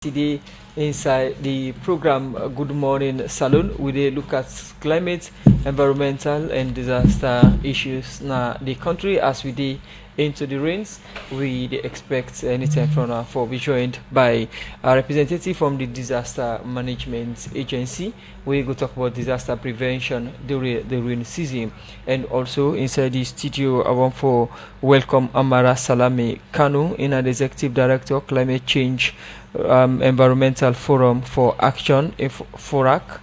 Today inside the program Good Morning Salon, we dey look at climate, environmental and disaster issues na the country as we dey into the rains. We dey expect anytime from now for be joined by a representative from the Disaster Management Agency. We go talk about disaster prevention during the rain season. And also inside the studio I want for welcome Amara Salame Kanu, in an executive director climate change Environmental Forum for Action, FORAC,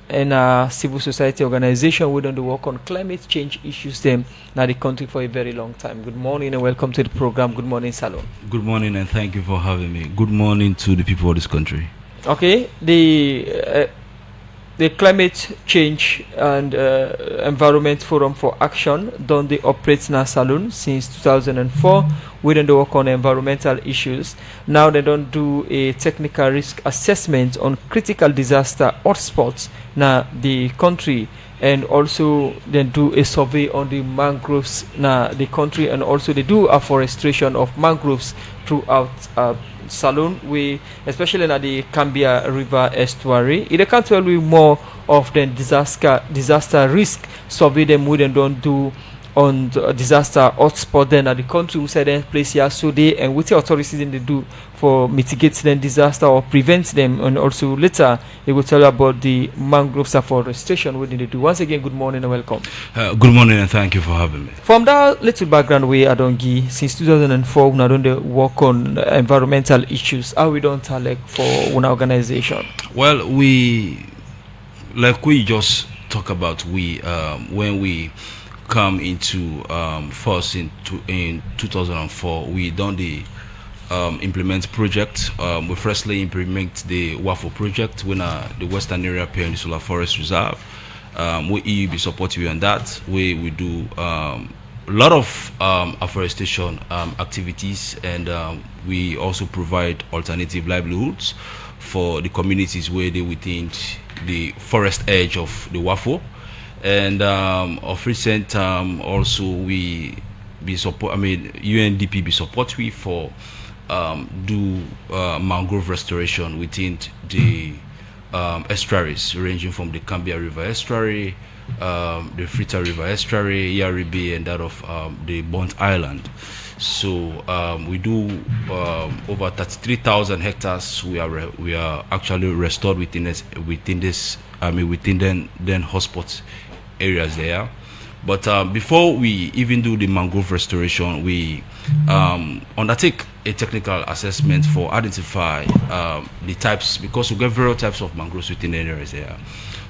and a civil society organization we don't work on climate change issues them now the country for a very long time. Good morning and welcome to the program Good Morning Salon. Good morning and thank you for having me. Good morning to the people of this country. Okay, the Climate Change and Environment Forum for Action done the operate na Salon since 2004. We don't work on environmental issues. Now they don't do a technical risk assessment on critical disaster hotspots na the country, and also then do a survey on the mangroves na the country, and also they do afforestation of mangroves throughout Salon, we especially in the Cambia River estuary. It can't tell we more of the disaster risk survey them we don't do on the disaster hotspot then at the country we said then place here so they and what the authorities in they do for mitigate the disaster or prevent them, and also later they will tell you about the mangroves afforestation what they do. Once again, good morning and welcome. Good morning and thank you for having me. From that little background way I don't give since 2004 we don't work on environmental issues. How we don't like for one organization? Well, we just talk about when we come into first in 2004 we done the implement project. We firstly implement the WAFO project when the Western Area Peninsula Forest Reserve. We be supportive on that. We do a lot of afforestation activities, and we also provide alternative livelihoods for the communities where they within the forest edge of the WAFO. And of recent also we be support. UNDP be supportive for do mangrove restoration within the estuaries ranging from the Cambia River estuary, the Frita River estuary, Yari Bay, and that of the Bont Island. So we do over 33,000 hectares. We are actually restored within then hotspots areas there. But before we even do the mangrove restoration, we undertake a technical assessment for identify the types, because we get various types of mangroves within the areas there.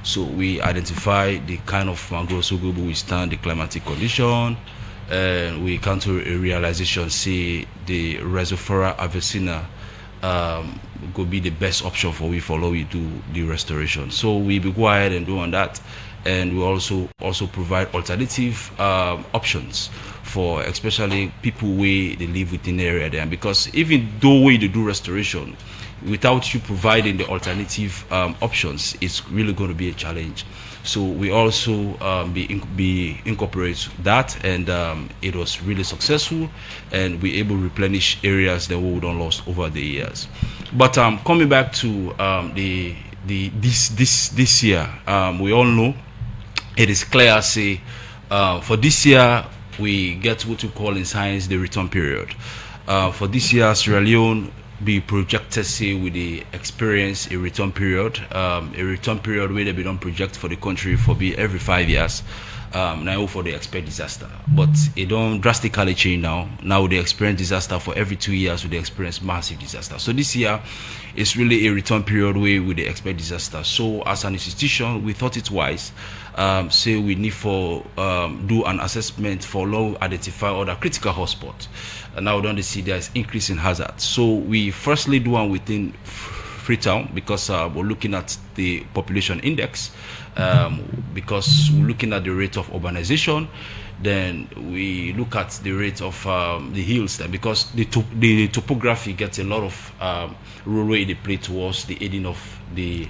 So we identify the kind of mangroves who will withstand the climatic condition, and we come to a realization, say the Rhizophora avicina could be the best option for we follow we do the restoration. So we be go ahead and do on that. And we also provide alternative options for especially people where they live within the area there, because even though we do restoration without you providing the alternative options, it's really going to be a challenge. So we also be incorporate that, and it was really successful, and we able to replenish areas that we don't lost over the years. But coming back to this year, we all know it is clear, say, for this year, we get what we call in science the return period. For this year, Sierra Leone be projected, say, with the experience a return period where they be done project for the country for be every 5 years. Now for the expect disaster, but it don't drastically change now. Now they experience disaster for every 2 years, they experience massive disaster. So this year it's really a return period where we expect disaster. So as an institution, we thought it wise, say we need for do an assessment for low identify other critical hotspots. And now we don't see there's increase in hazard. So we firstly do one within Freetown, because we're looking at the population index, because we're looking at the rate of urbanization, then we look at the rate of the hills then, because the topography gets a lot of role they play towards the aiding of the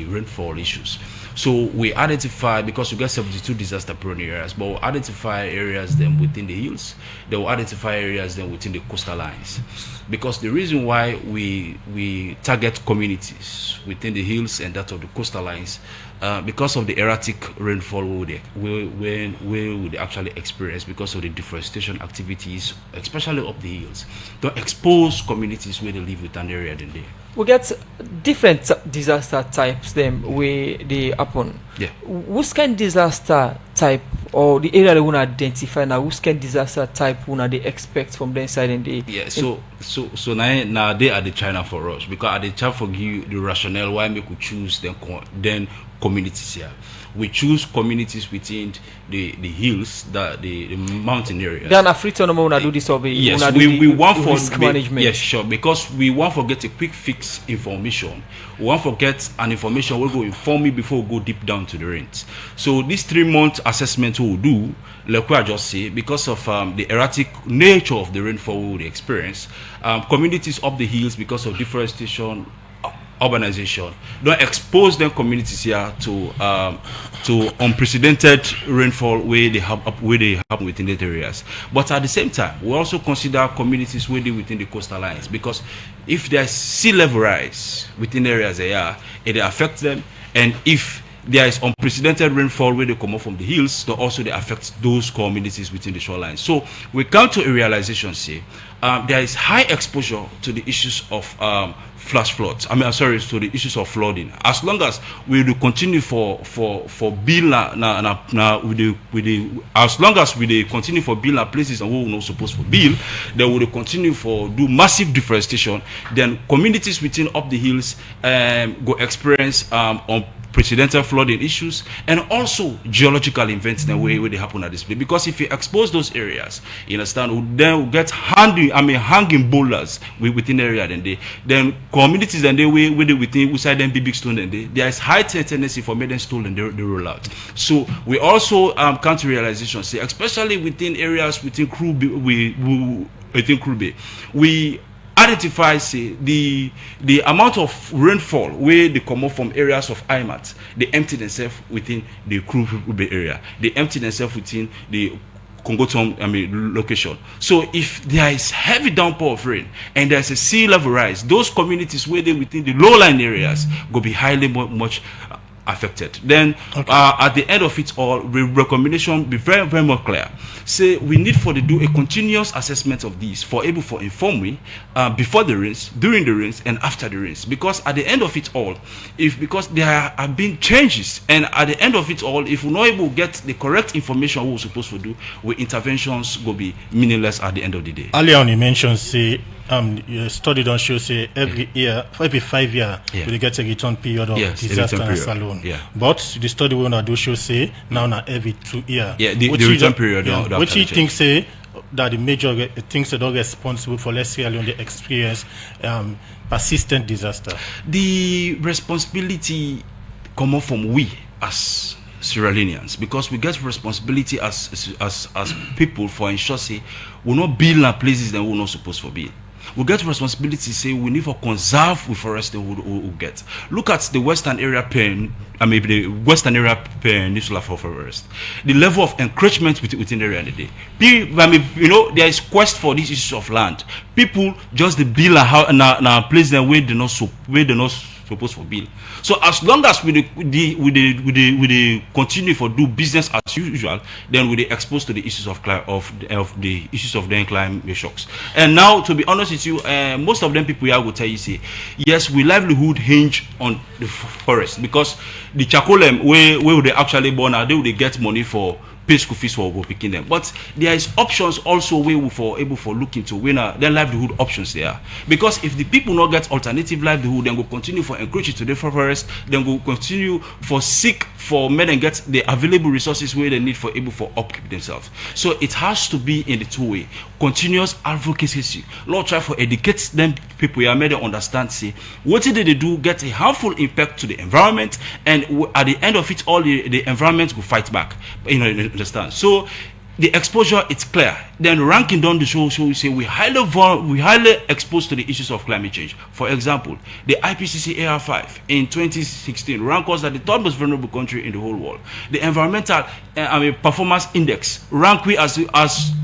rainfall issues. So we identify, because we get 72 disaster prone areas, but we'll identify areas then within the hills. They will identify areas then within the coastal lines. Because the reason why we target communities within the hills and that of the coastal lines, because of the erratic rainfall we would actually experience because of the deforestation activities, especially up the hills, to expose communities where they live within an area than they. We get different disaster types them where they happen. Yeah. Which kind disaster type or the area they want to identify now? Which kind disaster type want they expect from the inside and the? Yeah. So now they are the China for us, because at the China for give the rationale why we could choose then communities here. We choose communities within the hills, the mountain areas. Then Africa no do this survey. Yes, we want for risk management. Yes, sure, because we want to get a quick fix information. We want to get an information will go inform me before we go deep down to the rent. So this 3-month assessment we will do, like I just say, because of the erratic nature of the rainfall we will experience, communities up the hills because of deforestation, urbanization, don't expose them communities here to unprecedented rainfall where they happen within the areas. But at the same time, we also consider communities where they within the coastal lines, because if there's sea level rise within areas it affects them, and if there is unprecedented rainfall where they come up from the hills, so also they affect those communities within the shoreline. So we come to a realization, say, there is high exposure to the issues of flash floods. To the issues of flooding. As long as we will continue for bill as long as we continue for bill places and we will not supposed for bill, then we will continue for do massive deforestation. Then communities within up the hills go experience unprecedented flooding issues, and also geological events in the way where they happen at this place. Because if you expose those areas, you understand, then we get hanging boulders within the area, then communities and they where they within inside them big stone, and there is high tendency for making stolen they roll out. So we also come to realization, say, especially within areas within Krube, we identify, say, the amount of rainfall where they come up from areas of IMAT, they empty themselves within the Krube area, they empty themselves within the Congoton location. So if there is heavy downpour of rain and there's a sea level rise, those communities where they within the lowline areas will be highly much affected. Then at the end of it all, the recommendation be very, very much clear. Say we need for to do a continuous assessment of these for able for inform me before the rains, during the rains, and after the rains. Because at the end of it all, because there have been changes, and at the end of it all, if we're not able to get the correct information we're supposed to do, with interventions will be meaningless at the end of the day. Earlier on you mentioned, say, your study don't show, say, every year, every 5 years, we get a return period of disaster and saloon. Yeah. But the study we want to do show, say, now every 2 years. Yeah, the return period. Which you think, say, that the major things that are responsible for, let's say, on the experience persistent disaster? The responsibility come up from we as Sierra Leoneans, because we get responsibility as people for ensure, say, we're not building places that we're not supposed to be. We get responsibility, say, we need to conserve with forest that we get. Look at the western area the western area peninsula for forest. The level of encroachment within the area today. There is quest for these issues of land. People just build a place that where they're not supposed for build. So as long as we continue for do business as usual, then we exposed to the issues of the issues of the climate shocks. And now, to be honest with you, most of them people here will tell you, say, yes, we livelihood hinge on the forest, because the Chakolem where they actually born, they will get money for pay school fees for picking them. But there is options also where we for able for look into when their livelihood options there. Because if the people not get alternative livelihood, then will continue for encroach to the forest, then will continue for seek for men and get the available resources where they need for able for upkeep themselves. So it has to be in the two way. Continuous advocacy. Lord try for educate them people here, made them understand, say, what did they do get a harmful impact to the environment, and at the end of it all the environment will fight back. Understand? So the exposure it's clear. Then ranking down the show say we highly exposed to the issues of climate change. For example, the IPCC AR5 in 2016 ranked us as the third most vulnerable country in the whole world. The environmental performance index ranked we as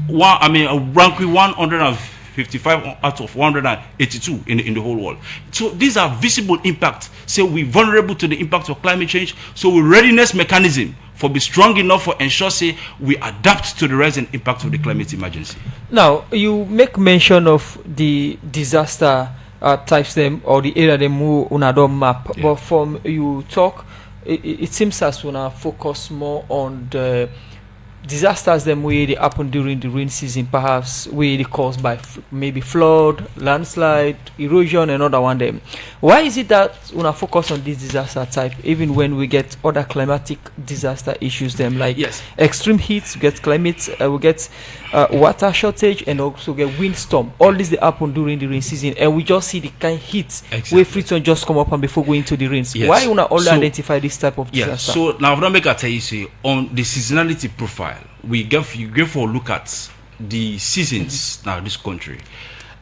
one, rank we 155 out of 182 in the whole world. So these are visible impacts. So we're vulnerable to the impact of climate change. So we readiness mechanism for be strong enough for ensure say we adapt to the rising impact of the climate emergency. Now you make mention of the disaster types them or the area them who unado map, but from you talk, it seems as we focus more on the disasters them where they happen during the rain season, perhaps where they caused by maybe flood, landslide, erosion, and other one them. Why is it that we focus on this disaster type even when we get other climatic disaster issues them like extreme heat, we get climate, we get water shortage, and also get windstorm? All this they happen during the rain season, and we just see the kind of heat where freezing just come up and before going to the rains. Why we only identify this type of disaster? So now I'm gonna make a tell you say on the seasonality profile. We give for a look at the seasons now this country.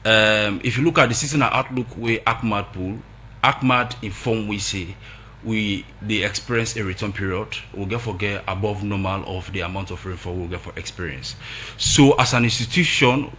If you look at the seasonal outlook where ACMAD inform we say they experience a return period. We'll get above normal of the amount of rainfall we'll get for experience. So as an institution,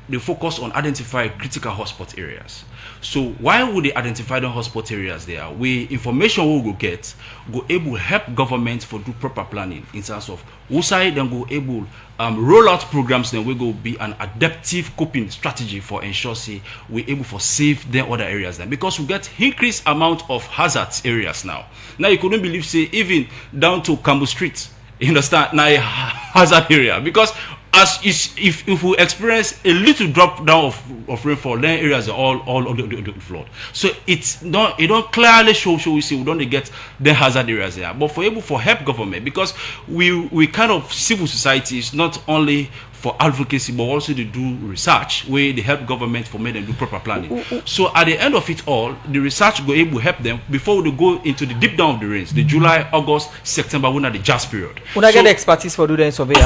they focus on identifying critical hotspot areas. So why would they identify the hotspot areas there? Information we will get go able to help government for do proper planning in terms of who side then go able roll out programs, then we go be an adaptive coping strategy for ensure say we able for save the other areas then, because we get increased amount of hazards areas now. Now you couldn't believe say even down to Cambo Street, you understand, now a hazard area, because as if we experience a little drop down of rainfall, then areas are all of the flood. So it don't clearly show we see we don't get the hazard areas there. But for help government, because we kind of civil society is not only for advocacy but also to do research where they help government for make them do proper planning. So at the end of it all, the research go able to help them before they go into the deep down of the rains, the July, August, September, when are the jazz period. When I get the expertise for doing the survey?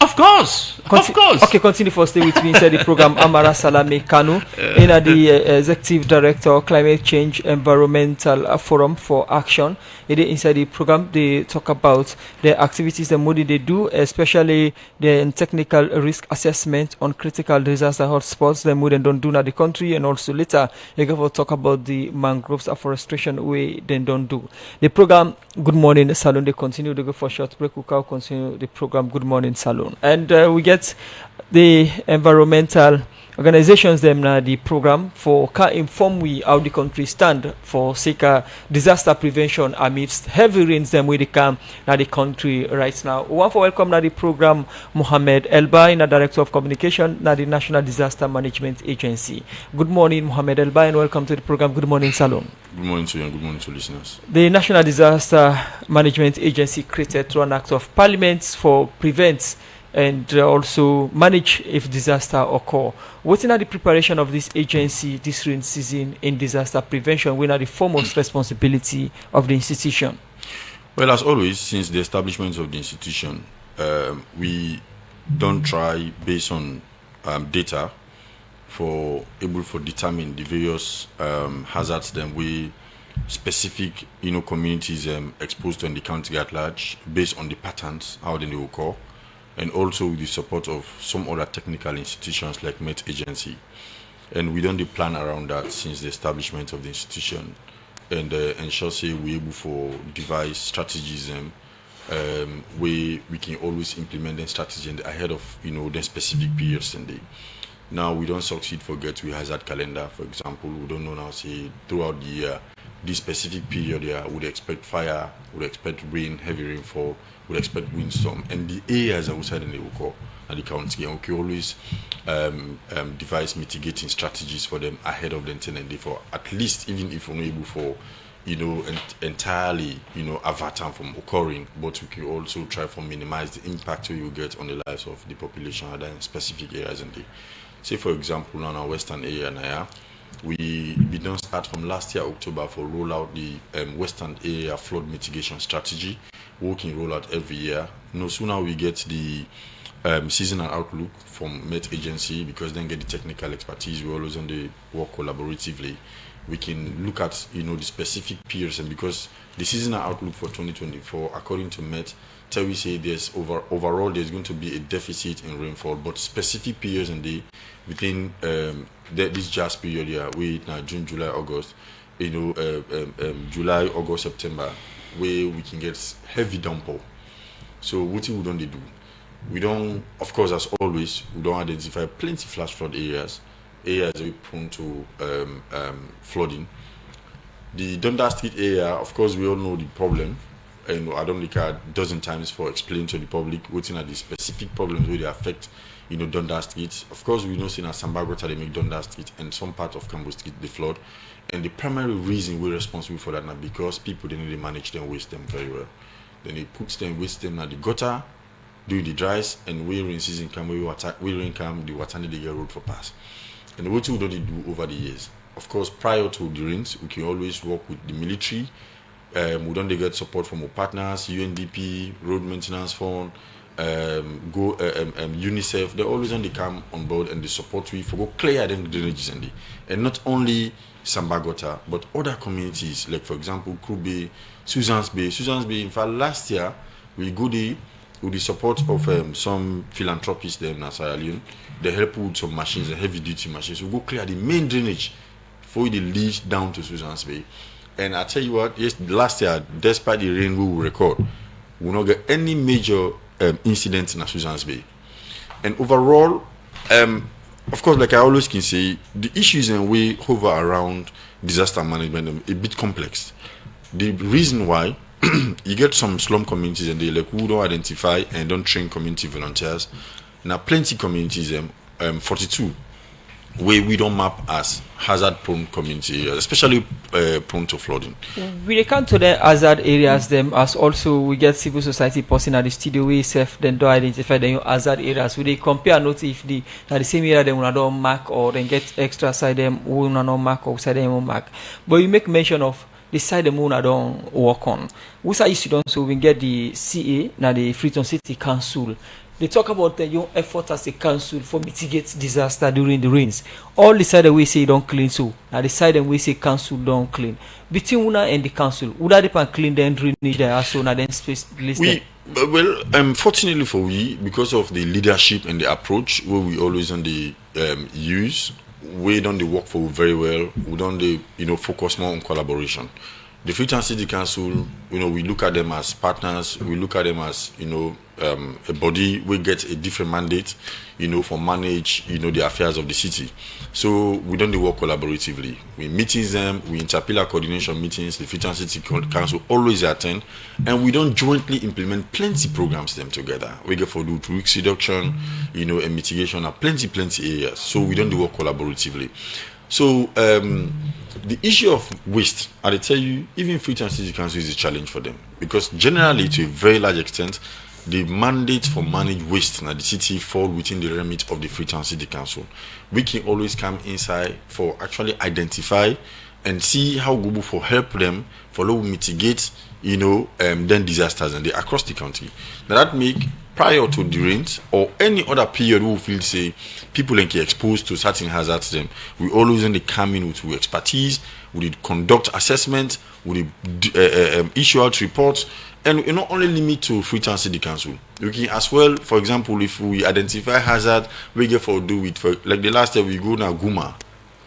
Of course. Okay, continue for stay with me inside the program. Amara Salame Kanu, the Executive Director, Climate Change Environmental Forum for Action. Inside the program, they talk about the activities the Modi they do, especially the technical risk assessment on critical disaster hotspots. The Modi don't do in the country, and also later they will talk about the mangroves afforestation we then don't do. The program Good Morning Salon, they continue to go for short break. We can continue the program Good Morning Salon, and we get the environmental organizations them na the program for can inform we how the country stand for sake disaster prevention amidst heavy rains them where they come na the country right now. We want to welcome na the program Mohammed Elba, na Director of Communication na the National Disaster Management Agency. Good morning, Mohammed Elba, and welcome to the program Good Morning Salon. Good morning to you and good morning to listeners. The National Disaster Management Agency created through an act of parliament for prevent and also manage if disaster occur. What's in the preparation of this agency this rain season in disaster prevention? We are the foremost responsibility of the institution. Well, as always, since the establishment of the institution, we don't try based on data for able to determine the various hazards that we specific communities exposed to in the county at large based on the patterns how they occur, and also with the support of some other technical institutions like Met Agency. And we don't plan around that since the establishment of the institution, and ensure say we're able to devise strategies where we can always implement the strategy ahead of the specific periods in the. Now we don't succeed forget we hazard calendar, for example. We don't know now say throughout the year this specific period here would expect fire, would expect rain, heavy rainfall, would expect windstorm, and the areas outside in the occur at the county, and we can always devise mitigating strategies for them ahead of the incident, for at least even if we're not able for entirely avert them from occurring, but we can also try to minimize the impact we will get on the lives of the population other in specific areas in the. Say for example now in our western area now, we don't start from last year October for roll out the western area flood mitigation strategy. We can roll out every year. No sooner we get the seasonal outlook from Met Agency, because then get the technical expertise. We always on the work collaboratively. We can look at the specific periods, and because the seasonal outlook for 2024, according to Met, tell we say there's overall there's going to be a deficit in rainfall, but specific periods in the within this just period here, now June, July, August, July, August, September, where we can get heavy downpour. So what we don't do? We don't, of course, as always, we don't identify plenty flash flood areas are prone to flooding. The Dundas Street area, of course, we all know the problem, and I don't think a dozen times for explaining to the public what are the specific problems where they affect, Dundas Street. Of course, we know in Sambagota they make Dundas Street and some part of Cambo Street they flood, and the primary reason we're responsible for that now because people didn't really manage them, waste them very well. Then they put them, waste them at the gutter, do the dries, and we rain season come, we rain come, the water need to get road for pass. And what we don't do over the years, of course, prior to the rains, we can always work with the military. We don't get support from our partners, UNDP, Road Maintenance Fund, UNICEF. They're always on the come on board, and the support we for go clear them drainages and not only Sambagota, but other communities like, for example, Krube, Susan's Bay. Susan's Bay. In fact, last year we go there with the support of some philanthropists there in Sierra Leone. They help with some machines, heavy duty machines. We go clear the main drainage for the lead down to Susan's Bay. And I tell you what, yes, last year, despite the rain we will record, we will not get any major incidents in Susan's Bay. And overall, of course, like I always can say, the issues and we hover around disaster management a bit complex. The reason why you get some slum communities and they like who don't identify and don't train community volunteers. Now plenty communities 42 where we don't map as hazard prone community areas, especially prone to flooding. We come to the hazard areas them as also we get civil society person at the studio we self then do identify the hazard areas. We they compare not if the same area they will not mark or then get extra side them will not mark or side them mark. But you make mention of the side the moon I don't work on. Which I used to do so we get the CA now the Freetown City Council. They talk about the young effort as a council for mitigate disaster during the rains. All the side we say don't clean so. Now the side we say council don't clean. Between Una and the council, would that depend clean then drainage there also now then space listed? Fortunately for we, because of the leadership and the approach where we always on the use, we don't work for very well. We don't focus more on collaboration. The Freetown City Council, we look at them as partners. We look at them as a body. We get a different mandate, for manage the affairs of the city. So we don't work collaboratively. We meetings them. We interpillar coordination meetings. The Freetown City Council always attend, and we don't jointly implement plenty programs them together. We get for do risk reduction, and mitigation of plenty areas. So we don't work collaboratively. So the issue of waste, I tell you, even Freetown City Council is a challenge for them because generally, to a very large extent, the mandate for manage waste in the city fall within the remit of the Freetown City Council. We can always come inside for actually identify and see how Google for help them for low mitigate, then disasters and they across the country. Now that make prior to the rains or any other period we feel say people like exposed to certain hazards them, we always only come in with expertise, we conduct assessment, we issue out reports, and we not only limit to Freetown City Council. We can as well, for example, if we identify hazard, we get for do it for like the last year we go now Guma.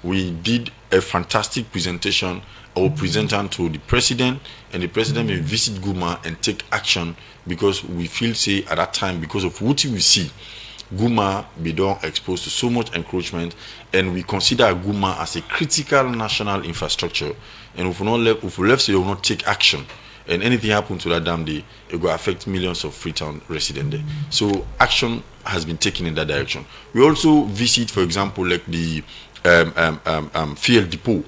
We did a fantastic presentation. I will present to the president, and the president will visit Guma and take action because we feel say at that time because of what we see, Guma be done exposed to so much encroachment, and we consider Guma as a critical national infrastructure. And if we left say we will not take action, and anything happen to that dam day, it will affect millions of Freetown residents there. So action has been taken in that direction. We also visit, for example, like the fuel depot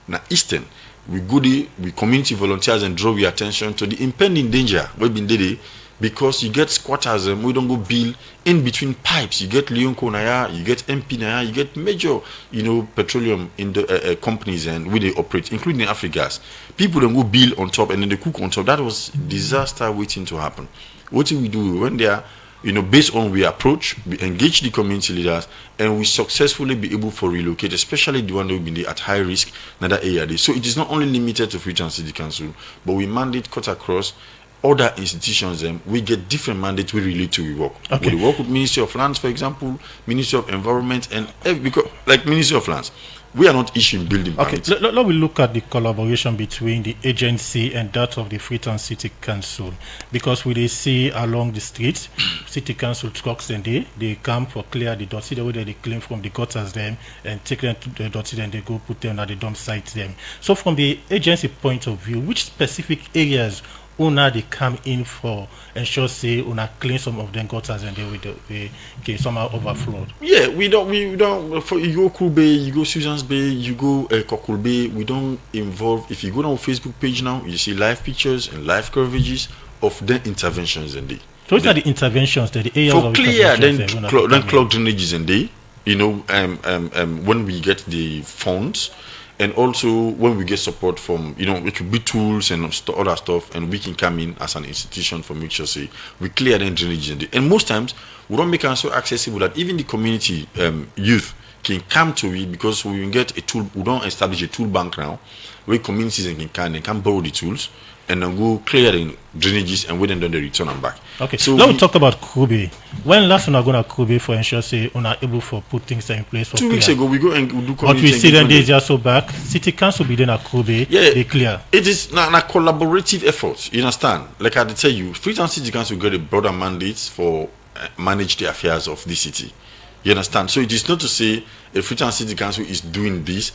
na Eastern. We go there, we community volunteers and draw your attention to the impending danger we've been there because you get squatters and we don't go build in between pipes. You get Leone Naya, you get MP Naya, you get major, petroleum in the companies and where they operate, including Afrigas. People don't go build on top and then they cook on top. That was disaster waiting to happen. What do we do when there? based on we approach, we engage the community leaders, and we successfully be able to relocate, especially the one that will be at high risk in that area. So it is not only limited to Freetown City Council, but we mandate cut across other institutions. We get different mandates we relate to. We work. Okay. We work with Ministry of Lands, for example, Ministry of Environment, and because like Ministry of Lands, we are not issuing building permits. Let me look at the collaboration between the agency and that of the Freetown City Council, because we see along the streets, City Council trucks and they come for clear the dirty the way they clean from the gutters them and take them to the dirty, then they go put them at the dump sites them. So from the agency point of view, which specific areas una they come in for ensure say una clean some of them gutters and they somehow overflowed? Yeah, we don't for you go Cool Bay, you go Susan's Bay, you go Cockle Bay, we don't involve. If you go on Facebook page now, you see live pictures and live coverages of the interventions in there. So which are the interventions that the areas for of clear then then clog drainages in there, when we get the funds. And also when we get support from, it could be tools and other stuff, and we can come in as an institution for make sure say we clear the drainage. And most times we don't make it so accessible that even the community youth can come to it, because we get a tool. We don't establish a tool bank now where communities can borrow the tools and then go clear the drainages, and we then they return them back. Okay, so now we talk about Kobe. When last one are going to Kobe for ensure say we are able for put things in place for 2 weeks ago we go and we do community. But we see them days also back. City Council be then at Kobe. Yeah, they clear. It is not a collaborative effort. You understand? Like I tell you, Freetown City Council got a broader mandate for manage the affairs of the city. You understand? So it is not to say if Freetown City Council is doing this,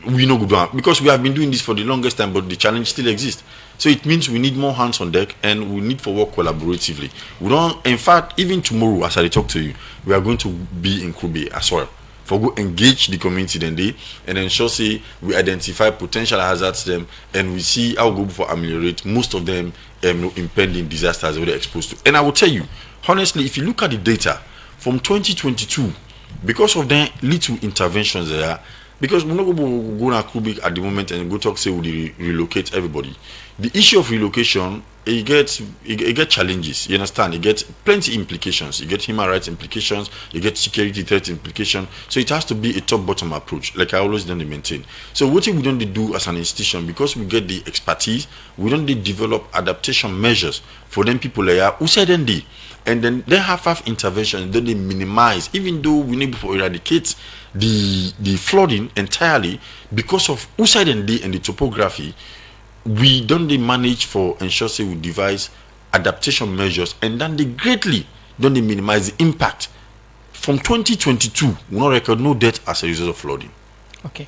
we know good, because we have been doing this for the longest time, but the challenge still exists. So it means we need more hands on deck, and we need to work collaboratively. We don't. In fact, even tomorrow, as I talk to you, we are going to be in Kobe as well. For go engage the community then day, and ensure say we identify potential hazards them, and we see how go for ameliorate most of them impending disasters that we're exposed to. And I will tell you, honestly, if you look at the data from 2022, because of the little interventions there. Because we're not going to go to Kubik at the moment and go talk say we relocate everybody. The issue of relocation, it gets challenges. You understand? It gets plenty implications. You get human rights implications. You get security threat implications. So it has to be a top-bottom approach, like I always done maintain. So what we don't do as an institution, because we get the expertise, we don't develop adaptation measures for them people there who said they. And then they have interventions that they minimize, even though we need to eradicate the flooding entirely because of outside and the topography. We don't manage for ensure say we devise adaptation measures, and then they greatly don't minimize the impact. From 2022, we not record no death as a result of flooding. Okay,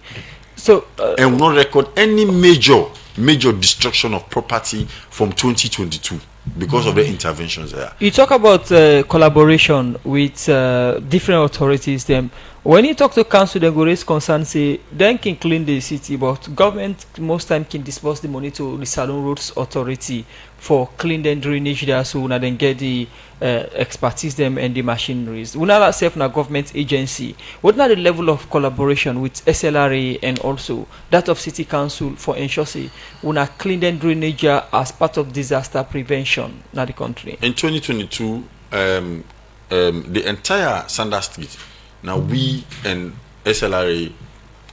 so and we not record any major destruction of property from 2022. Because of the interventions there. You talk about collaboration with different authorities. Them when you talk to council, they go raise concerns. Say then can clean the city, but government most time can disperse the money to the Salon Roads Authority for clean the drainage there, so una then get the expertise them and the machineries. Una that self na government agency. What are the level of collaboration with SLRA and also that of City Council for ensure say una clean the drainage as part of disaster prevention in the country? In 2022, the entire Sanders Street, now we and SLRA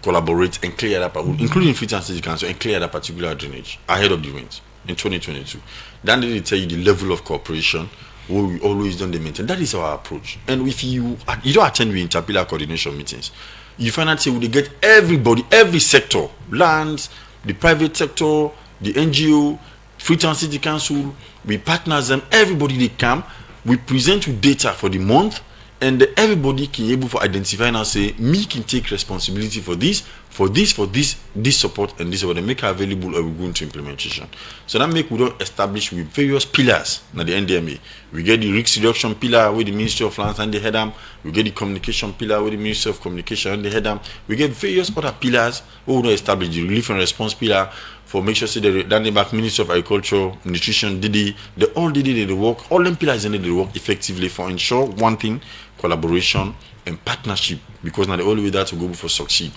collaborate and clear that, including Freetown City Council, and clear that particular drainage ahead of the rains in 2022. Then they tell you the level of cooperation what we always don't maintain. That is our approach. And if you don't attend with interpillar coordination meetings, you find out say we get everybody, every sector, lands, the private sector, the NGO, Freetown City Council, we partners them, everybody they come, we present with data for the month, and everybody can able to identify and say, me can take responsibility for this support and this, or they make it available or we go into implementation. So that make we don't establish with various pillars now the NDMA. We get the risk reduction pillar with the Ministry of Lands and the head them. We get the communication pillar with the Ministry of Communication and the head them. We get various other pillars who will establish the relief and response pillar for make sure say the back Ministry of Agriculture, Nutrition, they all did the work. All them pillars in the work effectively for ensure one thing: collaboration and partnership, because now the only way that to go for succeed.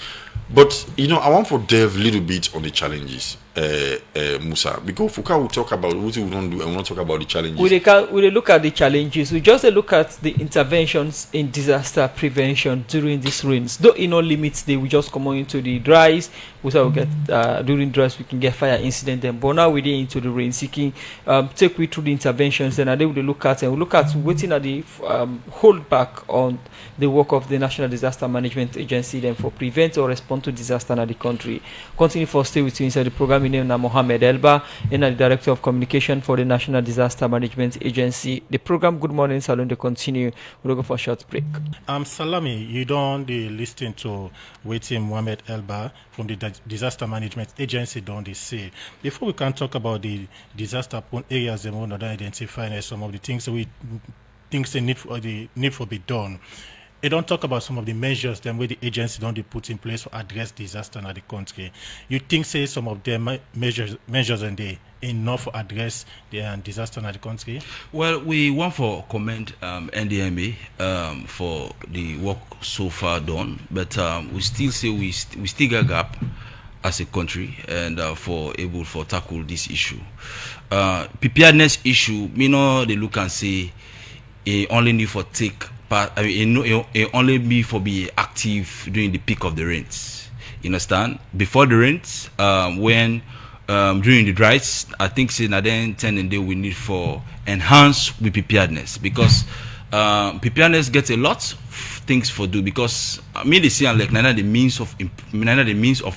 But I want to delve a little bit on the challenges. Musa, because Fuka will talk about what we don't do and we not talk about the challenges. We look at the challenges. We just look at the interventions in disaster prevention during these rains. Though it no limits, we just come on into the dries. We get during dries we can get fire incident. Then, but now we're into the rain seeking. Take we through the interventions. Then I will look at waiting at the hold back on the work of the National Disaster Management Agency. Then for prevent or respond to disaster in the country. Continue for stay with you inside the program. Name na Mohammed Elba, and the Director of Communication for the National Disaster Management Agency. The program Good Morning Salon to continue. We'll go for a short break. Salami, you don't listen to waiting Mohammed Elba from the Disaster Management Agency don't they say. Before we can talk about the disaster prone areas and want to identify some of the things that they need for be done. They don't talk about some of the measures them where the agency don't they put in place to address disaster in the country. You think say some of them measures and they enough to address the disaster in the country? Well, we want to commend NDMA for the work so far done, but we still say we still got a gap as a country and for able for tackle this issue. Preparedness issue, they look and say it only need for take. But it only be for be active during the peak of the rains. You understand? Before the rains, when during the dries, I think say then 10 and day we need for enhance with preparedness because preparedness gets a lot of things for do because they say like none the means of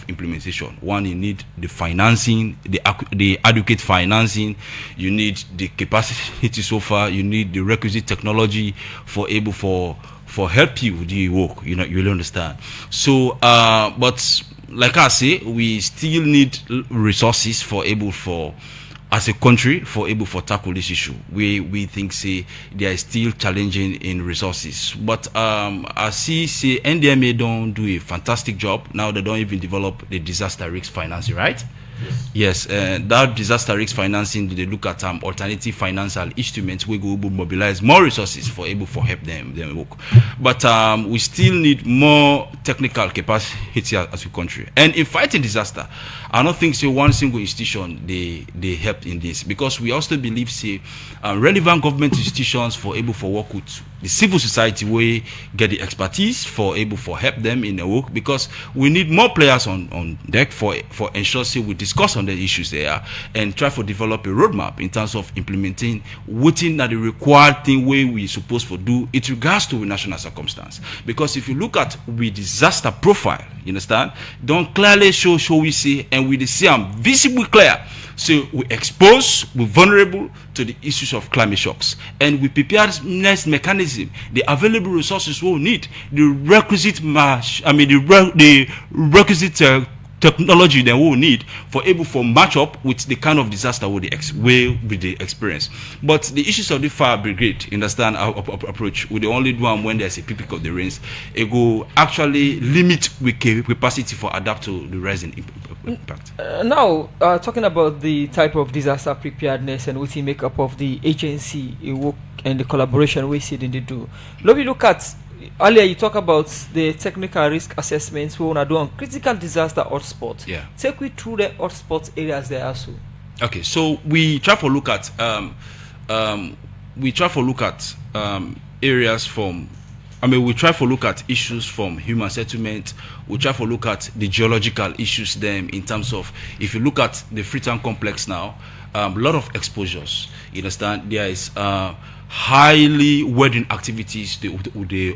implementation. One, you need the financing, the adequate financing, you need the capacity so far, you need the requisite technology for able for help you with the work. You will understand. So but like I say, we still need resources for able for as a country for able for tackle this issue. We think say they are still challenging in resources, but I see say NDMA don't do a fantastic job now. They don't even develop the disaster risk financing, right? Yes, that disaster risk financing, they look at alternative financial instruments we go mobilize more resources for able for help them work. But we still need more technical capacity as a country. And in fighting disaster, I don't think say one single institution they help in this because we also believe say relevant government institutions for able for work with the civil society we get the expertise for able for help them in the work because we need more players on deck for ensure say we discuss on the issues there and try to develop a roadmap in terms of implementing within that the required thing way we supposed to do it regards to the national circumstance. Because if you look at the disaster profile, you understand, don't clearly show we see and we see them visibly clear. So we expose, we're vulnerable to the issues of climate shocks, and we preparedness mechanism, the available resources we need, the requisite the requisite technology that we will need for able for match up with the kind of disaster we the experience. But the issues of the fire brigade, understand our approach, we the only one when there's a peak of the rains, it go actually limit with capacity for adapt to the rising impact. Now, talking about the type of disaster preparedness and what the makeup of the agency work and the collaboration we see in the do. Let me look at earlier you talk about the technical risk assessments we want to do on critical disaster hotspots. Yeah. Take me through the hotspot areas there also. Okay, so we try to look at areas from we try to look at issues from human settlement. We try to look at the geological issues them in terms of if you look at the Freetown complex now, a lot of exposures. You understand? There is highly wedding activities they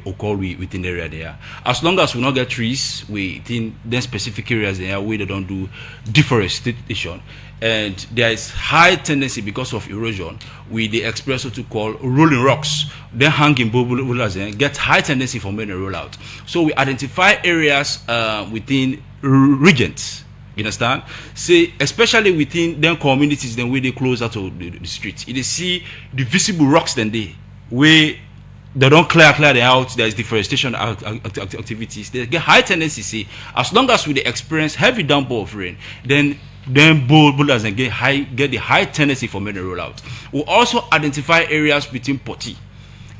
occur within the area there. As long as we not get trees within the specific areas there where they don't do deforestation, and there is high tendency because of erosion with the express what to call rolling rocks. They hang in boulders and get high tendency for men to roll out. So we identify areas within regions. You understand? Say, especially within them communities, then where they closer to the streets. If they see the visible rocks, then where they don't clear them out, there's deforestation activities. They get high tendency. See, as long as we experience heavy downpour of rain, then boulders and get the high tendency for men to roll out. We also identify areas within Poti.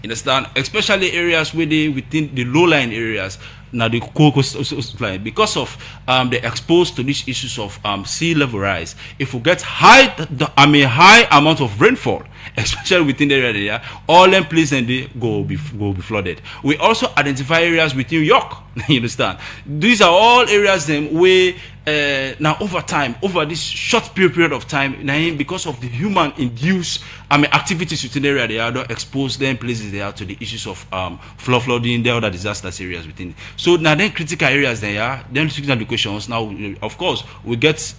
Understand? Especially areas where they within the low-lying areas, now the coastal line, because of they're exposed to these issues of sea level rise. If we get high amount of rainfall, especially within the area, all them places and they go be flooded. We also identify areas within York. You understand? These are all areas then where now over time, over this short period of time, now because of the human induced activities within the area, they are not exposed them places they are to the issues of flooding, the other disastrous areas within. So now then critical areas they are, then looking at the questions. Now of course we get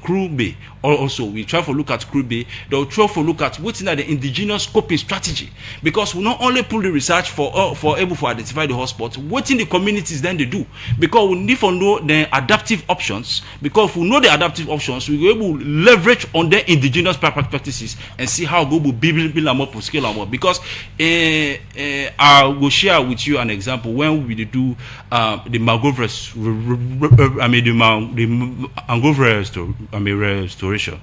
Crew Bay. Also we try to look at Crew Bay. They'll try to look at what's in the indigenous coping strategy, because we not only pull the research for able to identify the hotspots, what in the communities then they do, because we need to know the adaptive options. Because if we know the adaptive options, we will be able to leverage on their indigenous practices and see how we will build them up, scale them up. Because I will share with you an example when we do the mangrove restoration.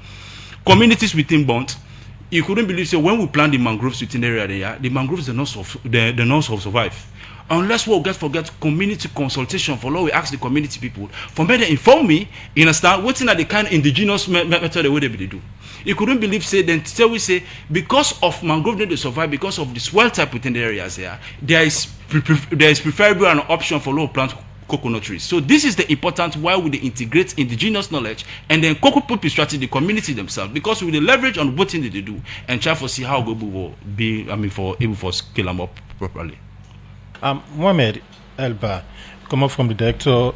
Communities within Bont, you couldn't believe, so when we plant the mangroves within the area, the mangroves are not survive. Unless we'll forget community consultation for law, we ask the community people for me to inform me, you understand, what's in the kind of indigenous method the way they do. You couldn't believe, say, then still we say, because of mangrove they survive, because of the swell type within the areas there is preferable an option for low plant coconut trees. So this is the important why we integrate indigenous knowledge and then coconut strategy the community themselves, because we leverage on what thing they do and try to see how good we will be for able for scale them up properly. Mohamed Elba, come up from the Director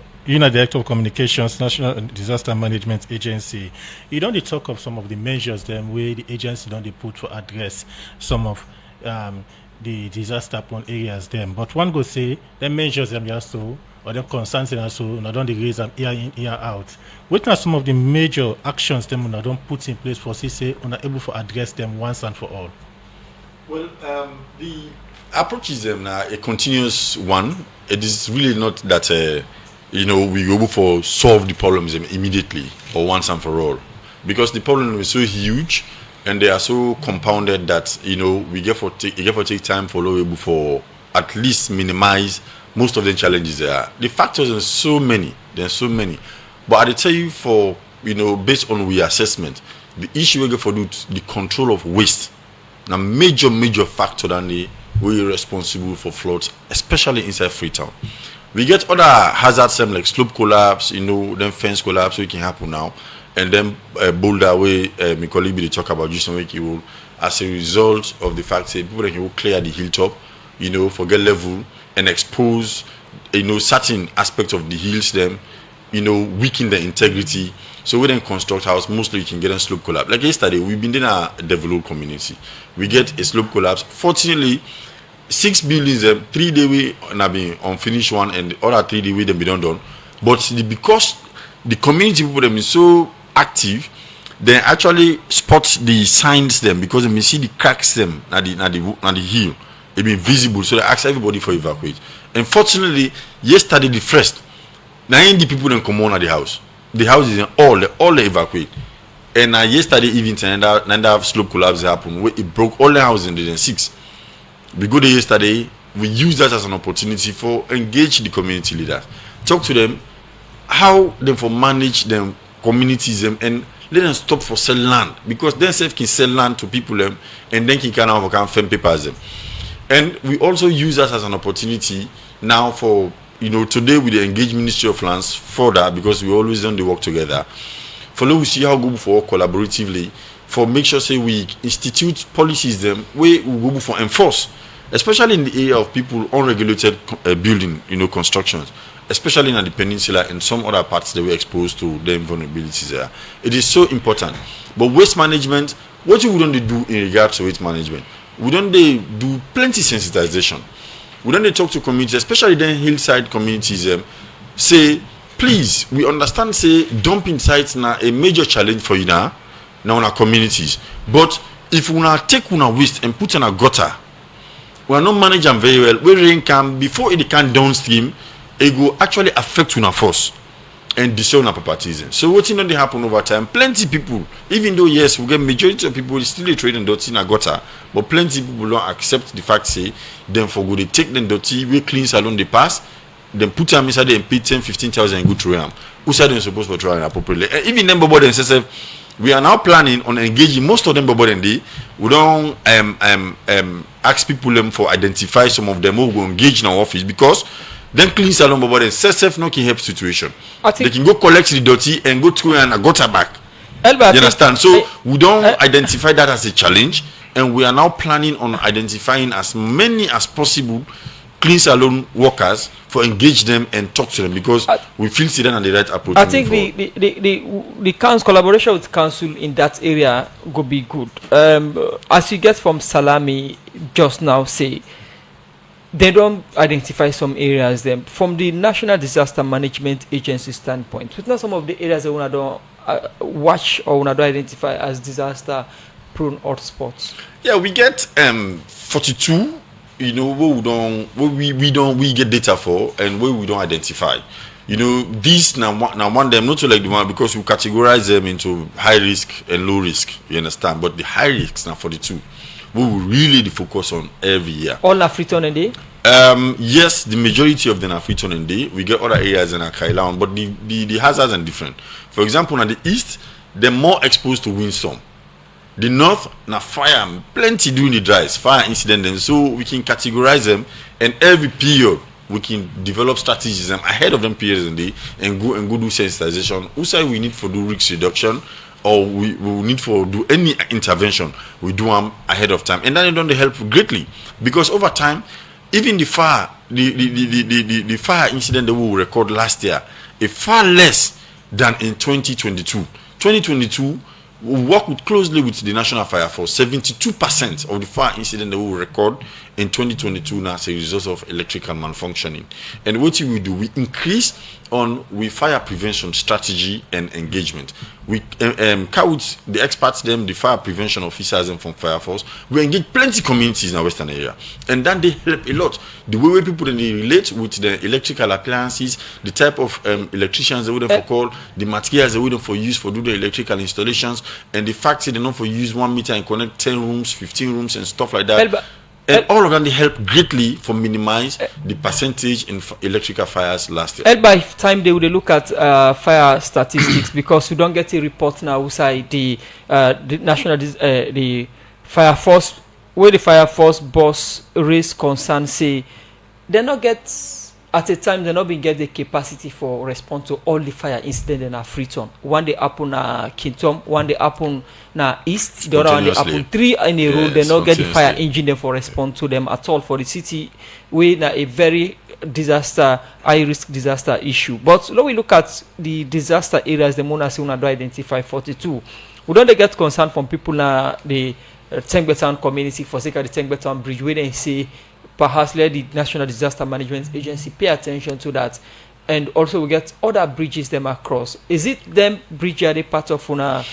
of Communications, National Disaster Management Agency. You don't talk of some of the measures then where the agency don't put to address some of the disaster prone areas them. But one go say them measures them also, or them concerns them also, not don't raise them year in, year out. What are some of the major actions them don't put in place for say not able to address them once and for all? Well, the approach is a continuous one. It is really not that we go for solve the problems immediately or once and for all, because the problem is so huge and they are so compounded that we get for take time for at least minimize most of the challenges there. The factors are so many. There's so many, but I tell you for based on our assessment, the issue we get for the control of waste, a major factor than the we're responsible for floods, especially inside Freetown. We get other hazards like slope collapse, then fence collapse, which can happen now, and then boulder way, my colleague will talk about just make it will, as a result of the fact that people can clear the hilltop, forget level and expose, certain aspects of the hills them, weaken the integrity. So we then construct house, mostly you can get a slope collapse. Like yesterday, we've been in a developed community. We get a slope collapse. Fortunately, 6 buildings, 3 day we have been unfinished one, and the other 3 day we them be done. But because the community people them is so active, they actually spot the signs them, because they may see the cracks them at the hill. It be visible, so they ask everybody for evacuate. Unfortunately, yesterday the first, 90 people then come on at the house. The house is all they evacuate. And yesterday evening, another slope collapse happened where it broke all the houses in the 6. We go there yesterday, we use that as an opportunity for engage the community leaders, talk to them how they for manage them communities them, and let them stop for sell land, because then self can sell land to people them, and then can have firm papers them. And we also use that as an opportunity now for today with the engage Ministry of Lands further, because we always done the work together. For now we see how go for collaboratively for make sure say we institute policies them where we go for enforce, especially in the area of people unregulated building constructions, especially in the peninsula and some other parts that we're exposed to the vulnerabilities there. It is so important. But waste management, what we don't do in regards to waste management, we don't do plenty sensitization. We don't talk to communities, especially the hillside communities, say please, we understand say dumping sites now a major challenge for you now in our communities, but if we now take una waste and put in a gutter, we are not manage them very well. Where rain come before it can downstream, it will actually affect una force and destroy una properties. So what they happen over time? Plenty people, even though yes, we get majority of people still trading dirty in a gutter, but plenty people don't accept the fact say them for good they take them dirty, we clean salon they pass, then put them inside and pay 10,000-15,000 and go through them. Who said they're supposed to try appropriately? And even them bobo themselves, we are now planning on engaging most of them bobo and they we don't ask people them for identify some of them who will engage in our office because them clean salon bobo themselves no can help situation. They can go collect the dirty and go through and gutter back. You understand? So we don't identify that as a challenge, and we are now planning on identifying as many as possible clean salon workers for engage them and talk to them because we feel see them on the right approach. I think the council collaboration with council in that area will be good. As you get from Salami just now, say they don't identify some areas them from the National Disaster Management Agency standpoint. It's not some of the areas that we don't watch or we don't identify as disaster-prone hotspots. Yeah, we get 42. You know, we get data for and where we don't identify. You know, these now one them not to like the one because we categorize them into high risk and low risk. You understand? But the high risks now 42, we will really focus on every year. All Afriton and day. Yes, the majority of them are Afriton and day. We get other areas in Akailan, but the hazards are different. For example, on the east, they're more exposed to windstorm. The north, na fire, plenty doing the dries, fire incident, and so we can categorize them, and every period we can develop strategies ahead of them periods and go do sensitization. Also, we need for do risk reduction, or we need for do any intervention. We do them ahead of time, and then it don't help greatly because over time, even the fire, the fire incident that we record last year, is far less than in 2022. 2022. We work closely with the National Fire Force. 72% of the fire incident that we will record in 2022 now as a result of electrical malfunctioning. And what we do, we increase on fire prevention strategy and engagement. We with the experts, the fire prevention officers and from Fire Force. We engage plenty communities in our western area, and then they help a lot. The way people they relate with the electrical appliances, the type of electricians they would for call, the materials they would for use for do the electrical installations, and the fact that they know for use 1 meter and connect 10 rooms, 15 rooms, and stuff like that. And all of them they help greatly for minimize the percentage in electrical fires last year. And by time they would look at fire statistics because we don't get a report now outside the national the fire force where the fire force boss raise concern say they not get at a time they not been get the capacity for respond to all the fire incidents in Freetown. One they happen Kintom, one they happen na east, the other one they happen 3 in a row. They not get the fire engine there for respond to them at all for the city. We na a very high risk disaster issue. But when we look at the disaster areas, the Mona Suna do identify 42. We don't get concern from people na the Tengbetan community for sake of the Tengbetan bridge where they say perhaps let the National Disaster Management Agency pay attention to that, and also we get other bridges them across. Is it them bridge are they part of una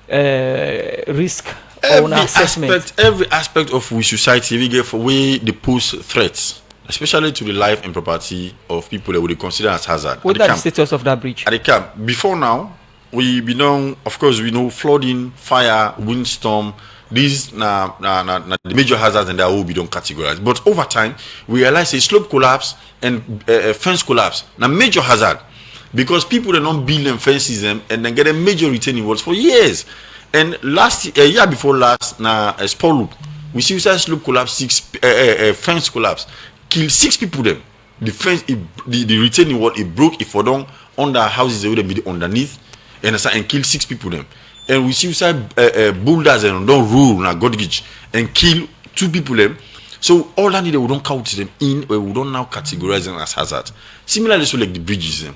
risk or una assessment? Every aspect of we society we get for way they pose threats, especially to the life and property of people that would consider as hazard. What is the status of that bridge? At the camp before now, we know, of course, we know flooding, fire, windstorm. These the major hazards and that will be done categorized. But over time, we realize a slope collapse and fence collapse now major hazard because people they don't build them fences them and then get a major retaining walls for years. And a year before last, a spur loop, we see slope collapse, fence collapse, kill 6 people them. The fence, the retaining wall, it broke. It for down under houses, they would be underneath and kill 6 people them. And we see boulders and don't rule na Godgich and kill 2 people them. So all that need we don't count them in, or we don't now categorize them as hazard. Similarly, so like the bridges them.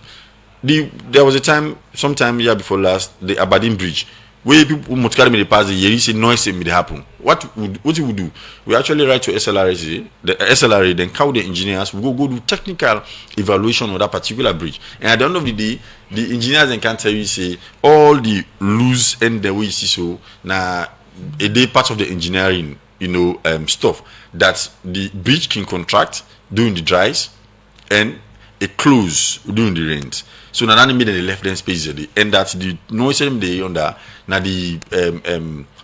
There was a time, sometime year before last, the Aberdeen Bridge, where people must carry me the past the year, you say noise may happen. What you would do? We actually write to SLRA, then call the engineers. We go do technical evaluation of that particular bridge. And at the end of the day, the engineers then can tell you say all the loose and the way you see so now a day part of the engineering stuff that the bridge can contract during the dries and a close during the rains. So now they made the left them space and that the noise them they under now the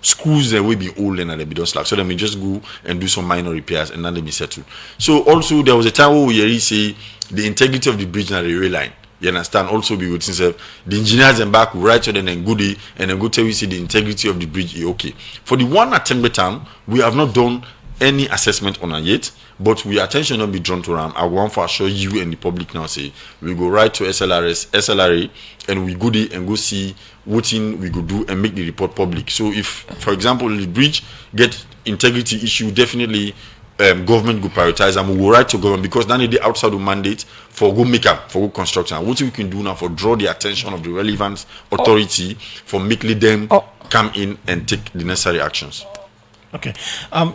schools that will be old and they be done slack. So then we just go and do some minor repairs and then they be settled. So also there was a time where we really say the integrity of the bridge and the rail line. You understand? Also be with himself. The engineers and back will write to them and goodie and then go tell you see the integrity of the bridge is okay. For the one at Tembe Town, we have not done any assessment on it yet, but we attention not be drawn to them. I want to assure you and the public now say we go right to SLRA and we go there and go see what thing we go do and make the report public. So if for example the bridge get integrity issue, definitely government go prioritize and we go right to government because then they outside the mandate for go make up for go construction. And what we can do now for draw the attention of the relevant authority for make them come in and take the necessary actions. Okay.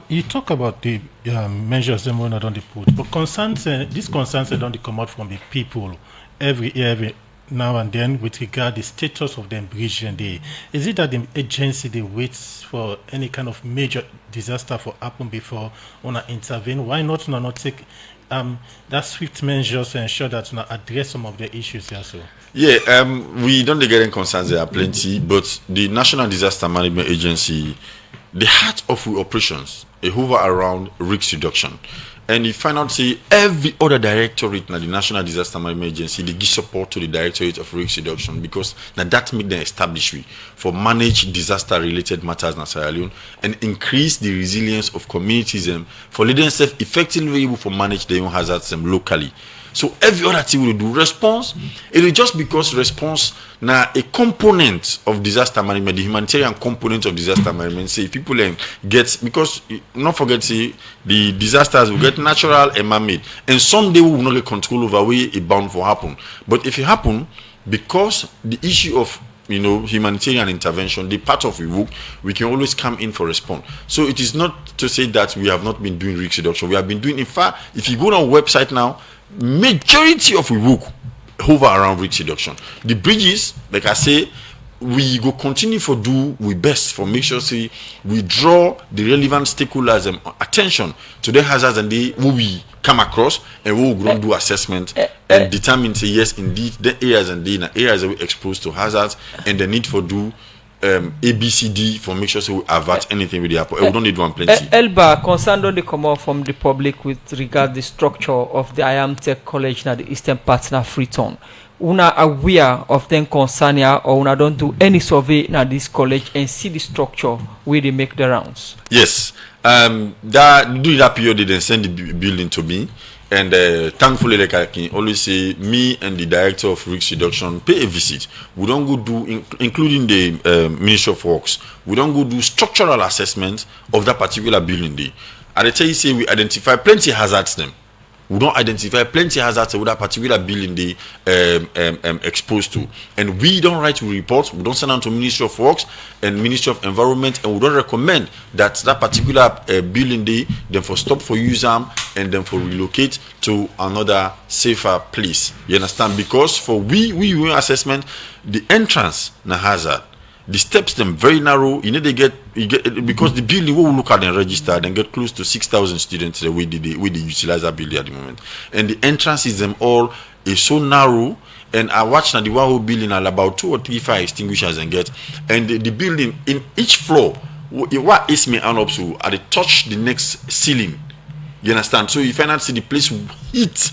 You talk about the measures that were not on the put, but concerns, these concerns don't come out from the people every now and then with regard the status of the bridge and is it that the agency they waits for any kind of major disaster for happen before wanna intervene? Why not take that swift measures to ensure that address some of the issues here? So yeah, we don't get any concerns. There are plenty, but the National Disaster Management Agency, the heart of our operations, it hover around risk reduction. And you find out, say, every other directorate in the National Disaster Management Agency, they give support to the Directorate of Risk Reduction because now that make them establish for manage disaster-related matters in Sierra Leone and increase the resilience of communities for leading themselves effectively able to manage their own hazards locally. So every other thing we do response, it is just because response now a component of disaster management, the humanitarian component of disaster management. Say people get because not forget say the disasters will get natural and man-made, and someday we will not get control over where it bound for happen. But if it happen, because the issue of humanitarian intervention, the part of work, we can always come in for response. So it is not to say that we have not been doing risk reduction. We have been doing. In fact, if you go on our website now, majority of we work hover around risk reduction. The bridges, like I say, we go continue for do we best for make sure say we draw the relevant stakeholders attention to the hazards and they will we come across and we will go do assessment and determine say yes indeed the areas and the areas that we exposed to hazards and the need for do ABCD for make sure so we avert anything with the happen. We don't need one plenty. Elba, concerned on the come out from the public with regard the structure of the IAM Tech College na the Eastern Partner Freetown. Una aware of them concern here or una don't do any survey na this college and see the structure where they make the rounds? Yes. During that period they then send the building to me. And thankfully, like I can always say, me and the director of risk reduction pay a visit. We don't go do, including the Ministry of Works, we don't go do structural assessment of that particular building day. And I tell you, say we identify plenty hazards them. We don't identify plenty hazards with that particular building they exposed to. And we don't write reports, we don't send them to Ministry of Works and Ministry of Environment, and we don't recommend that particular building they then for stop for use them and then for relocate to another safer place. You understand? Because for we assessment, the entrance na hazard. The steps them very narrow. You get because the building we will look at and register and get close to 6,000 students the way they utilize that building at the moment. And the entrances them all is so narrow. And I watched now the one whole building at about 2 or 3 fire extinguishers and get and the building in each floor what is me and up so at the touch the next ceiling. You understand? So you find out see the place heat.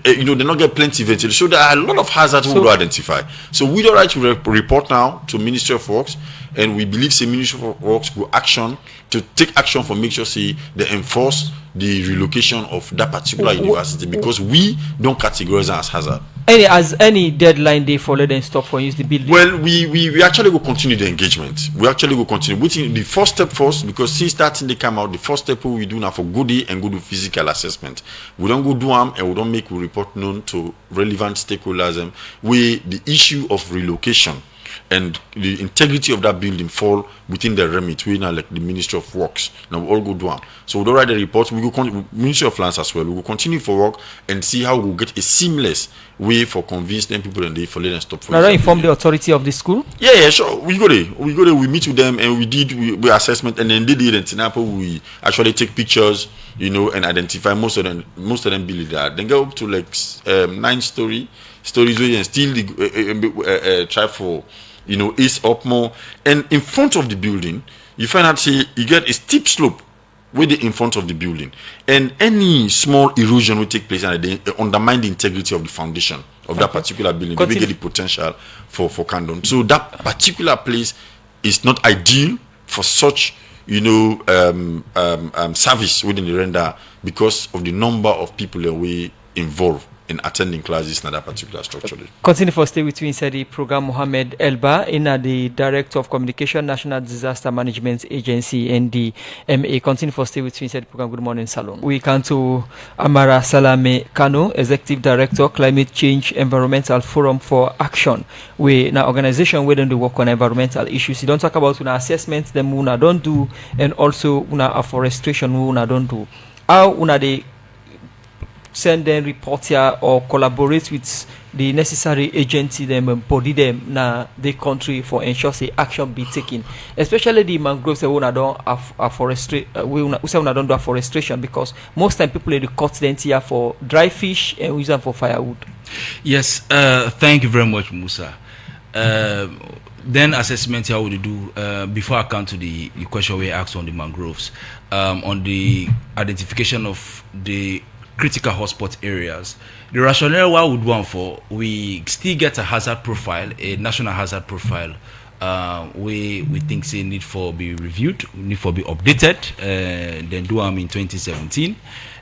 They not get plenty ventilation. So there are a lot of hazards we will identify. So we don't write to report now to Ministry of Works, and we believe say Ministry of Works will take action for make sure say they enforce the relocation of that particular university because we don't categorize it as hazard. Any deadline they follow then stop for use the building? Well, we actually will continue the engagement. We actually will continue. Within the first step first, because since that thing they come out, the first step we do now for goodie and go do physical assessment. We don't go do them and we don't make a report known to relevant stakeholders with the issue of relocation. and the integrity of that building fall within the remit, we now like the Ministry of Works. Now we all go down. So we don't write the report. We go Ministry of Lands as well. We will continue for work and see how we get a seamless way for convince them people and they for let them stop. For now, don't inform the authority of the school. Yeah, sure. We go there. We meet with them and we assessment, and then they did it. In we actually take pictures, you know, and identify most of them believe that. Then go up to like 9 stories where and still try for, you know, ease up more. And in front of the building, you find out you get a steep slope with the in front of the building, and any small erosion will take place and they undermine the integrity of the foundation of that particular building. They will get the potential for condom. So that particular place is not ideal for such, you know, service within the render because of the number of people that we involved in attending classes in that particular structure. Continue for stay with me inside the program. Mohammed Elba, the Director of Communication, National Disaster Management Agency, NDMA. Continue for stay with me inside the program. Good morning, Salon. We come to Amara Salame Kano, Executive Director, Climate Change Environmental Forum for Action. We an organization where they work on environmental issues. You don't talk about una assessment, them una don't do, and also una afforestation una don't do. How una they send them report here or collaborate with the necessary agency them and body them na the country for ensure say action be taken, especially the mangroves that we don't do afforestation, because most time people they cut them here for dry fish and use them for firewood. Yes, thank you very much, Musa. Then assessment how would you do before I come to the question we asked on the mangroves, on the identification of the critical hotspot areas. The rationale why we would want for, we still get a hazard profile, a national hazard profile. We think say need for be reviewed, need for be updated, then do them in 2017.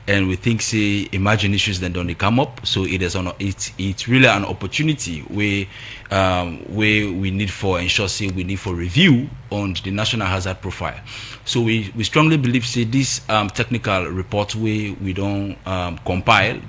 And we think say emerging issues then don't come up, so it's really an opportunity where we need for ensure say we need for review on the national hazard profile. So we strongly believe say this technical report we don't compile,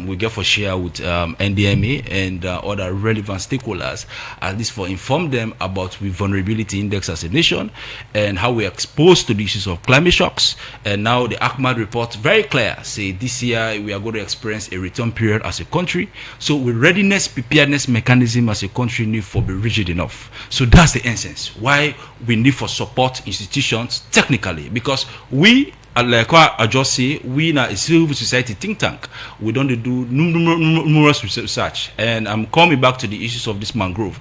we get for share with NDMA and other relevant stakeholders, at least for inform them about the vulnerability index as a nation and how we're exposed to the issues of climate shocks. And now the ACMAD report very clear say this year we are going to experience a return period as a country. So with readiness, preparedness mechanism as a country need for be rigid enough. So that's the essence why we need for support institutions technically, because we, like I just say, we are a civil society think tank. We don't do numerous research, and I'm coming back to the issues of this mangrove.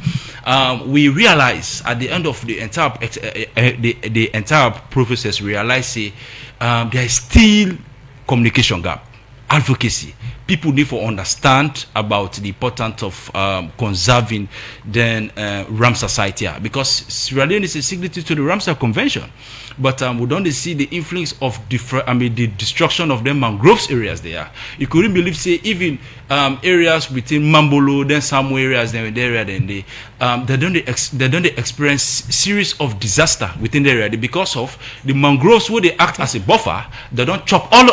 We realize at the end of the entire process, realize say there is still communication gap, advocacy. People need to understand about the importance of conserving then Ramsar site here, because Sierra Leone is a signatory to the Ramsar Convention, but we don't see the influence of the destruction of the mangroves areas there. You couldn't believe say even areas within Mambolo, then some areas then they don't experience series of disaster within the area because of the mangroves where they act as a buffer. They don't chop all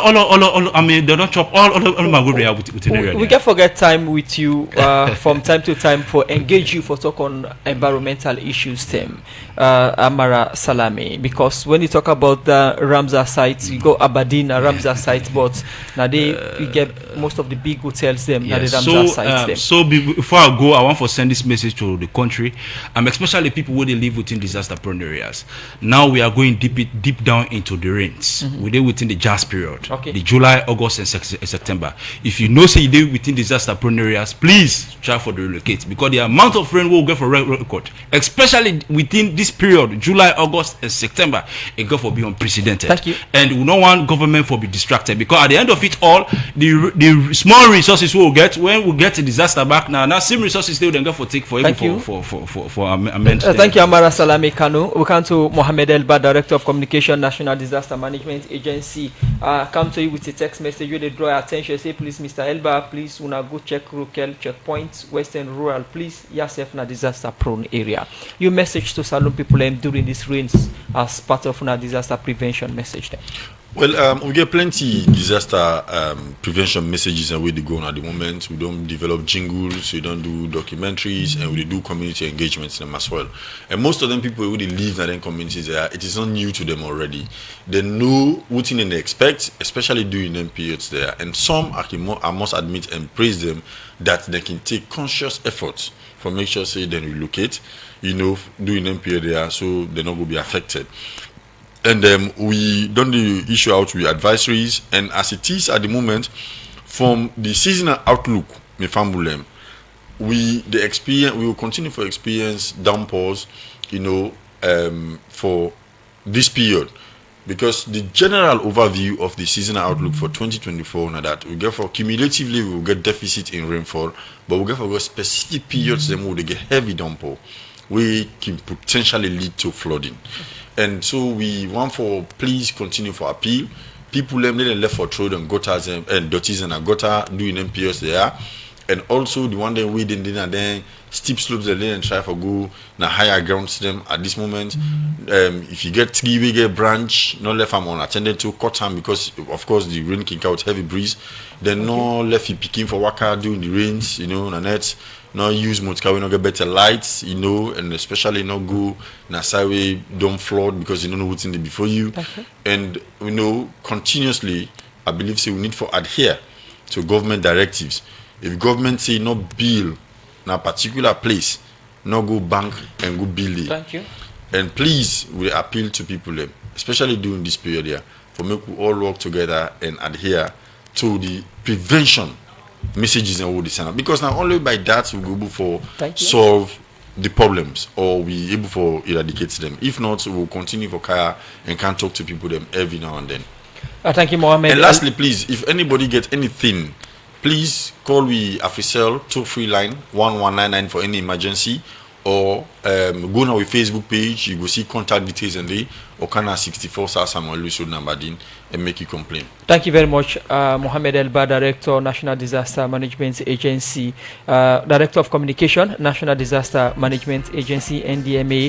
mangrove area within the area. We can forget time with you from time to time for engage you for talk on environmental issues them, Amara Salame, because when you talk about the Ramsar sites, you go Aberdeen, Ramsar site, but now we get most of the big hotels them. Yes. The Ramsar sites so before I go, I want to send this message to the country, especially people who they live within disaster-prone areas. Now we are going deep down into the rains. We did within the JAS period, the July, August, and September. If you know say you did within disaster-prone areas, please try for the relocate, because the amount of rain we'll get for record, especially within this period, July, August, and September, it go for be unprecedented. Thank you. And we don't want government for be distracted, because at the end of it all, the small resources we'll get when we get a disaster back now same resources they will then go for take for amend. Thank you, Amara Salame Kano. We come to Mohammed Elba, Director of Communication, National Disaster Management Agency. Come to you with a text message where they draw your attention. Say, please, Mr. Elba, please, una go check Rukel checkpoints, Western Rural, please, yourself in a disaster-prone area. Your message to Salon people during these rains as part of una disaster prevention message then. Well, we get plenty disaster prevention messages and where they go on at the moment. We don't develop jingles, we don't do documentaries, and we do community engagements in them as well. And most of them people who they live in their communities, it is not new to them already. They know what thing they expect, especially during them periods there. And some, I must admit and praise them, that they can take conscious efforts for make sure say they relocate, during them period there, so they're not going to be affected. And we done the issue out with advisories, and as it is at the moment, from the seasonal outlook, we will continue to experience downpours, for this period, because the general overview of the seasonal outlook for 2024 now that we get for cumulatively we will get deficit in rainfall, but we get for specific periods then we will get heavy downpour, we can potentially lead to flooding. And so we want for please continue for appeal. People them left for road and gutters and dirties and a gutter doing them periods there. And also the one that we didn't and then steep slopes the lane and try for go na higher grounds them at this moment. If you get tree we get branch, not left them unattended to cut them because of course the rain can out heavy breeze. Then no left you picking for waka during the rains, na net. Not use motor we not get better lights, and especially not go na sideway don't flood because you don't know what's in there before you. And continuously I believe say we need to adhere to government directives. If government say not build in a particular place, not go bank and go build it. Thank you. And please we appeal to people especially during this period here, for make we all work together and adhere to the prevention messages and all this and because now only by that we will be able for solve the problems or we able for eradicate them. If not, we will continue for care and can talk to people them every now and then. Thank you, Mohammed. And lastly, please, if anybody get anything, please call we Africell toll-free line 1199 for any emergency, or go on our Facebook page, you go see contact details and they or can 64 Samuel number and make you complain. Thank you very much, Mohammed Elba, Director, National Disaster Management Agency, Director of Communication, National Disaster Management Agency, NDMA,